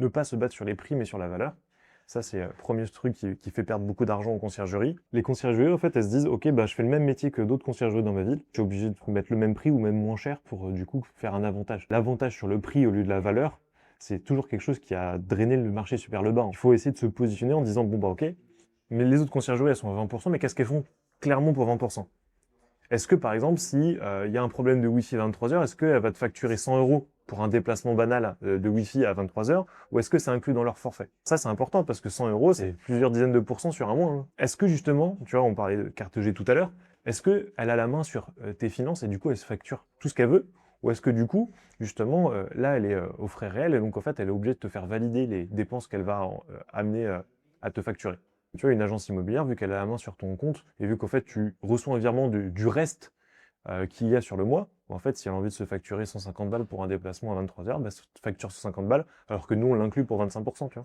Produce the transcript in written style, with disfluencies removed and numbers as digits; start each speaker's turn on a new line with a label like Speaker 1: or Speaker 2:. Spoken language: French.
Speaker 1: Ne pas se battre sur les prix, mais sur la valeur. Ça, c'est le premier truc qui fait perdre beaucoup d'argent aux conciergeries. Les conciergeries, en fait, elles se disent, OK, bah, je fais le même métier que d'autres conciergeries dans ma ville. Je suis obligé de mettre le même prix ou même moins cher pour, du coup, faire un avantage. L'avantage sur le prix au lieu de la valeur, c'est toujours quelque chose qui a drainé le marché super le bas. Il faut essayer de se positionner en disant, bon, bah, OK, mais les autres conciergeries, elles sont à 20%, mais qu'est-ce qu'elles font clairement pour 20%? Est-ce que, par exemple, si il y a un problème de Wi-Fi à 23 heures, est-ce qu'elle va te facturer 100 € pour un déplacement banal de Wi-Fi à 23 heures, ou est-ce que c'est inclus dans leur forfait? Ça, c'est important, parce que 100 €, c'est plusieurs dizaines de pourcents sur un mois, hein. Est-ce que, justement, tu vois, on parlait de carte G tout à l'heure, est-ce qu'elle a la main sur tes finances et du coup, elle se facture tout ce qu'elle veut? Ou est-ce que, du coup, justement, là, elle est aux frais réels, et donc, en fait, elle est obligée de te faire valider les dépenses qu'elle va amener à te facturer? Tu vois, une agence immobilière, vu qu'elle a la main sur ton compte, et vu qu'en fait, tu reçois un virement du reste qu'il y a sur le mois, en fait, si elle a envie de se facturer 150 balles pour un déplacement à 23 heures, bah, se facture 150 balles, alors que nous, on l'inclut pour 25%, tu vois.